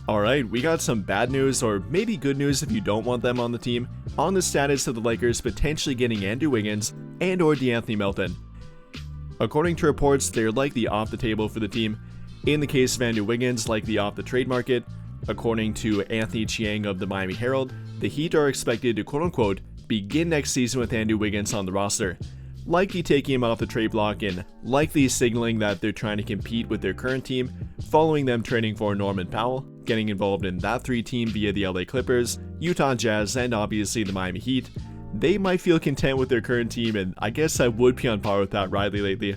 Alright, we got some bad news, or maybe good news if you don't want them on the team, on the status of the Lakers potentially getting Andrew Wiggins and or D'Anthony Melton. According to reports, they're likely off the table for the team. In the case of Andrew Wiggins, likely off the trade market. According to Anthony Chiang of the Miami Herald, the Heat are expected to quote-unquote begin next season with Andrew Wiggins on the roster, likely taking him off the trade block and likely signaling that they're trying to compete with their current team, following them trading for Norman Powell, getting involved in that 3-team via the LA Clippers, Utah Jazz, and obviously the Miami Heat. They might feel content with their current team, and I guess I would be on par with Pat Riley lately.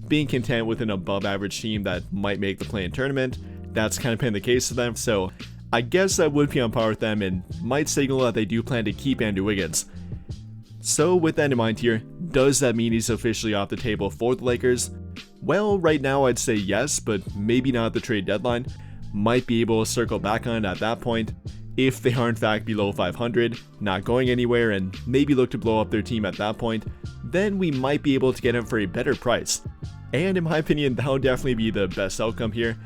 Being content with an above average team that might make the play-in tournament, that's kind of been the case for them, so I guess I would be on par with them and might signal that they do plan to keep Andrew Wiggins. So with that in mind here, does that mean he's officially off the table for the Lakers? Well, right now I'd say yes, but maybe not at the trade deadline. Might be able to circle back on it at that point. If they are in fact below 500, not going anywhere, and maybe look to blow up their team at that point, then we might be able to get him for a better price. And in my opinion, that would definitely be the best outcome here.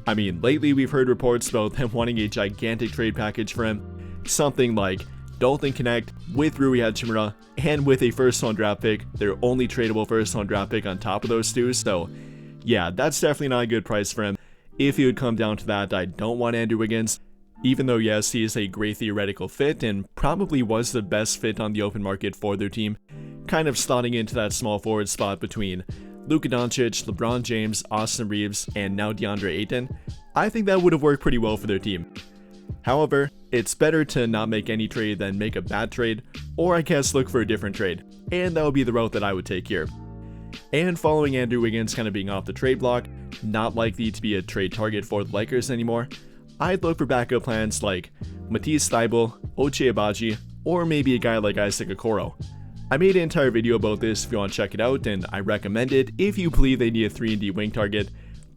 I mean, lately we've heard reports about them wanting a gigantic trade package for him. Something like Dalton Connect with Rui Hachimura and with a first-round draft pick, their only tradable first-round draft pick on top of those two. So yeah, that's definitely not a good price for him. If it would come down to that, I don't want Andrew Wiggins. Even though yes, he is a great theoretical fit and probably was the best fit on the open market for their team, kind of slotting into that small forward spot between Luka Doncic, LeBron James, Austin Reeves, and now DeAndre Ayton, I think that would have worked pretty well for their team. However, it's better to not make any trade than make a bad trade, or I guess look for a different trade, and that would be the route that I would take here. And following Andrew Wiggins kind of being off the trade block, not likely to be a trade target for the Lakers anymore, I'd look for backup plans like Matisse Thybulle, Ochai Agbaji, or maybe a guy like Isaac Okoro. I made an entire video about this if you want to check it out, and I recommend it if you believe they need a 3-and-D wing target,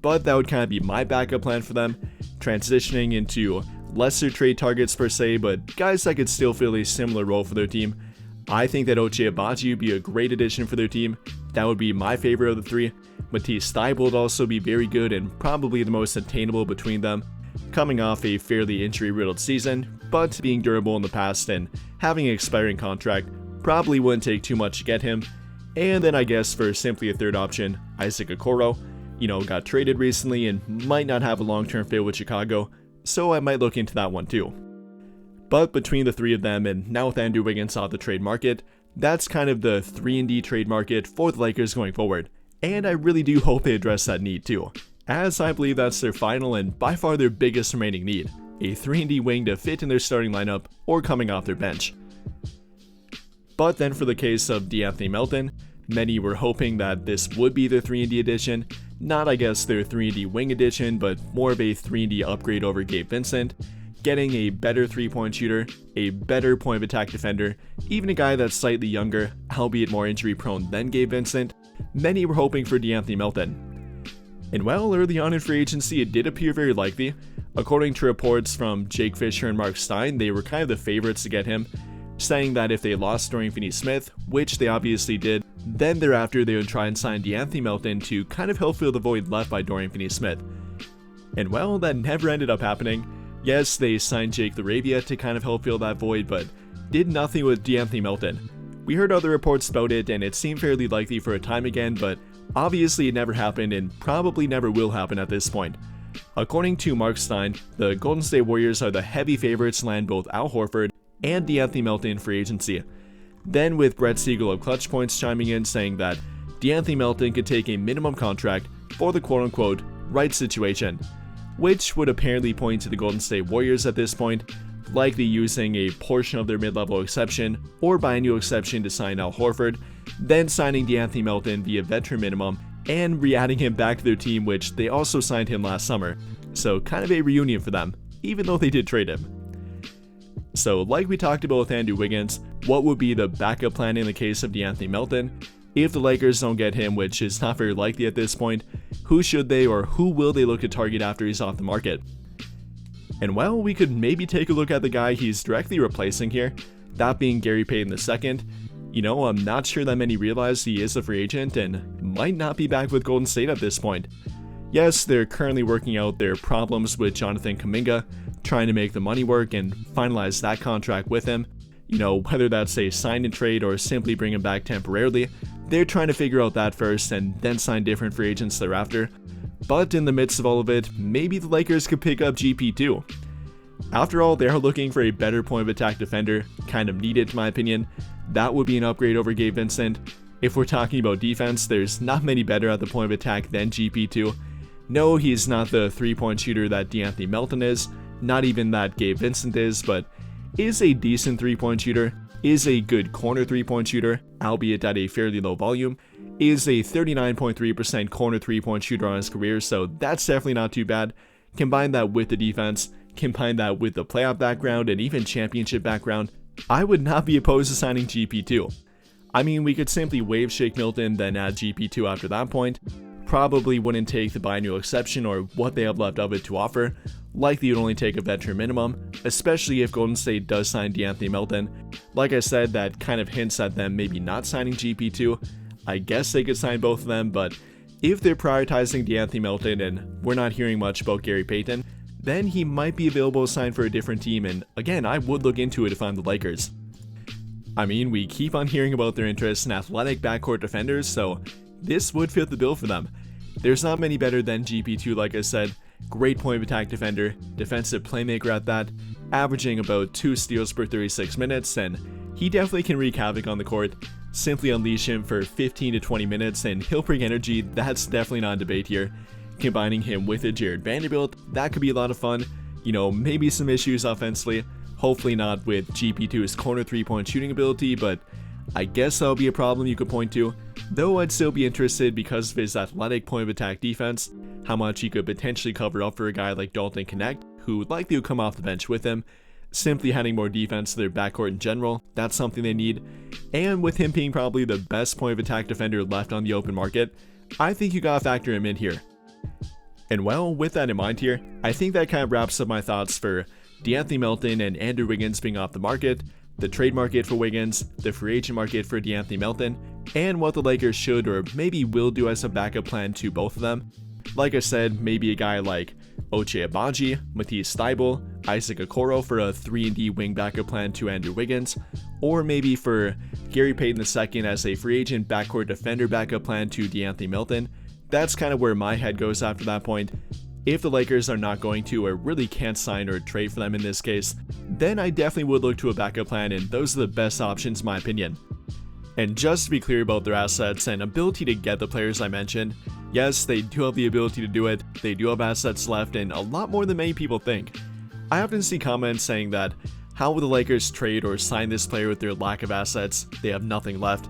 but that would kind of be my backup plan for them, transitioning into lesser trade targets per se, but guys that could still fill a similar role for their team. I think that Ochai Agbaji would be a great addition for their team. That would be my favorite of the three. Matisse Thybulle would also be very good and probably the most attainable between them, coming off a fairly injury-riddled season, but being durable in the past and having an expiring contract probably wouldn't take too much to get him. And then I guess for simply a third option, Isaac Okoro, got traded recently and might not have a long-term fit with Chicago, so I might look into that one too. But between the three of them, and now with Andrew Wiggins off the trade market, that's kind of the 3-and-D trade market for the Lakers going forward, and I really do hope they address that need too, as I believe that's their final and by far their biggest remaining need, a 3-and-D wing to fit in their starting lineup or coming off their bench. But then for the case of D'Anthony Melton, many were hoping that this would be their 3-and-D edition, not I guess their 3-and-D wing edition, but more of a 3-and-D upgrade over Gabe Vincent, getting a better 3-point shooter, a better point of attack defender, even a guy that's slightly younger, albeit more injury prone than Gabe Vincent. Many were hoping for D'Anthony Melton. And well, early on in free agency it did appear very likely. According to reports from Jake Fisher and Mark Stein, they were kind of the favorites to get him, saying that if they lost Dorian Finney-Smith, which they obviously did, then thereafter they would try and sign D'Anthony Melton to kind of help fill the void left by Dorian Finney-Smith. And well, that never ended up happening. Yes, they signed Jake LaRavia to kind of help fill that void, but did nothing with D'Anthony Melton. We heard other reports about it, and it seemed fairly likely for a time again, but obviously it never happened and probably never will happen at this point. According to Mark Stein, the Golden State Warriors are the heavy favorites to land both Al Horford and D'Anthony Melton in free agency. Then with Brett Siegel of Clutch Points chiming in saying that D'Anthony Melton could take a minimum contract for the quote-unquote right situation, which would apparently point to the Golden State Warriors at this point, likely using a portion of their mid-level exception or biannual exception to sign Al Horford, then signing D'Anthony Melton via veteran minimum and re-adding him back to their team, which they also signed him last summer. So kind of a reunion for them, even though they did trade him. So like we talked about with Andrew Wiggins, what would be the backup plan in the case of D'Anthony Melton? If the Lakers don't get him, which is not very likely at this point, who should they or who will they look to target after he's off the market? And well, we could maybe take a look at the guy he's directly replacing here, that being Gary Payton II. I'm not sure that many realize he is a free agent and might not be back with Golden State at this point. Yes, they're currently working out their problems with Jonathan Kuminga trying to make the money work and finalize that contract with him. You know, whether that's a sign and trade or simply bring him back temporarily, they're trying to figure out that first and then sign different free agents thereafter. But in the midst of all of it, maybe the Lakers could pick up GP2. After all, they're looking for a better point of attack defender, kind of needed in my opinion. That would be an upgrade over Gabe Vincent. If we're talking about defense, there's not many better at the point of attack than GP2. No, he's not the three-point shooter that De'Anthony Melton is, not even that Gabe Vincent is, but is a decent three-point shooter, is a good corner three-point shooter, albeit at a fairly low volume, is a 39.3% corner three-point shooter on his career, so that's definitely not too bad. Combine that with the defense, combine that with the playoff background and even championship background, I would not be opposed to signing GP2. I mean, we could simply waive Shake Milton, then add GP2 after that point. Probably wouldn't take the biannual exception or what they have left of it to offer. Likely would only take a veteran minimum, especially if Golden State does sign De'Anthony Melton. Like I said, that kind of hints at them maybe not signing GP2. I guess they could sign both of them, but if they're prioritizing De'Anthony Melton and we're not hearing much about Gary Payton, then he might be available to sign for a different team, and again, I would look into it if I'm the Lakers. I mean, we keep on hearing about their interest in athletic backcourt defenders, so this would fit the bill for them. There's not many better than GP2, like I said. Great point of attack defender, defensive playmaker at that, averaging about 2 steals per 36 minutes, and he definitely can wreak havoc on the court. Simply unleash him for 15 to 20 minutes and he'll bring energy, that's definitely not a debate here. Combining him with a Jared Vanderbilt, that could be a lot of fun. You know, maybe some issues offensively, hopefully not with GP2's corner three-point shooting ability, but I guess that'll be a problem you could point to. Though I'd still be interested because of his athletic point of attack defense, how much he could potentially cover up for a guy like Dalton Connect, who likely would come off the bench with him. Simply adding more defense to their backcourt in general, that's something they need. And with him being probably the best point of attack defender left on the open market, I think you gotta factor him in here. And well, with that in mind here, I think that kind of wraps up my thoughts for De'Anthony Melton and Andrew Wiggins being off the market, the trade market for Wiggins, the free agent market for De'Anthony Melton, and what the Lakers should or maybe will do as a backup plan to both of them. Like I said, maybe a guy like Ochai Agbaji, Matisse Thybulle, Isaac Okoro for a 3-and-D wing backup plan to Andrew Wiggins, or maybe for Gary Payton II as a free agent backcourt defender backup plan to De'Anthony Melton. That's kind of where my head goes after that point. If the Lakers are not going to or really can't sign or trade for them in this case, then I definitely would look to a backup plan, and those are the best options in my opinion. And just to be clear about their assets and ability to get the players I mentioned, yes, they do have the ability to do it, they do have assets left, and a lot more than many people think. I often see comments saying that, how will the Lakers trade or sign this player with their lack of assets? They have nothing left.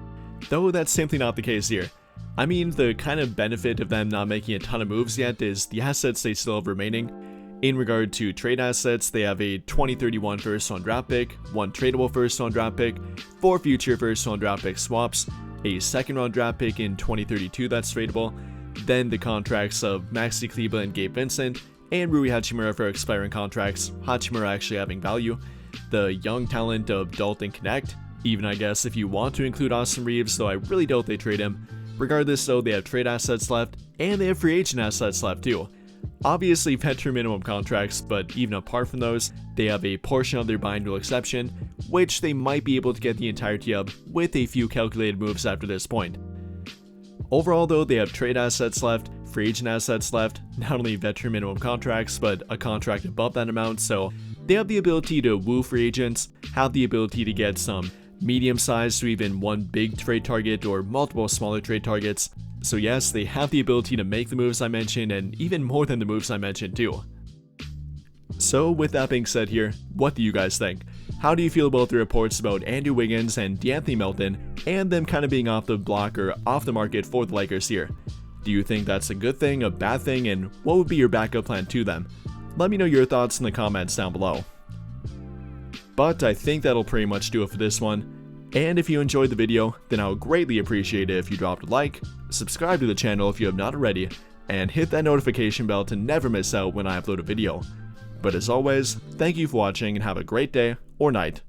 Though that's simply not the case here. I mean, the kind of benefit of them not making a ton of moves yet is the assets they still have remaining. In regard to trade assets, they have a 2031 first-round draft pick, 1 tradable first-round draft pick, 4 future first-round draft pick swaps, a second-round draft pick in 2032 that's tradable, then the contracts of Maxi Kleber and Gabe Vincent, and Rui Hachimura for expiring contracts, Hachimura actually having value, the young talent of Dalton Connect, even I guess if you want to include Austin Reeves, though I really doubt they trade him. Regardless though, they have trade assets left, and they have free agent assets left too. Obviously veteran minimum contracts, but even apart from those, they have a portion of their biannual exception, which they might be able to get the entirety of with a few calculated moves after this point. Overall though, they have trade assets left, free agent assets left, not only veteran minimum contracts, but a contract above that amount, so they have the ability to woo free agents, have the ability to get some medium-sized to even one big trade target or multiple smaller trade targets. So yes, they have the ability to make the moves I mentioned, and even more than the moves I mentioned too. So with that being said here, what do you guys think? How do you feel about the reports about Andrew Wiggins and De'Anthony Melton and them kind of being off the block or off the market for the Lakers here? Do you think that's a good thing, a bad thing, and what would be your backup plan to them? Let me know your thoughts in the comments down below. But I think that'll pretty much do it for this one. And if you enjoyed the video, then I would greatly appreciate it if you dropped a like, subscribe to the channel if you have not already, and hit that notification bell to never miss out when I upload a video. But as always, thank you for watching and have a great day or night.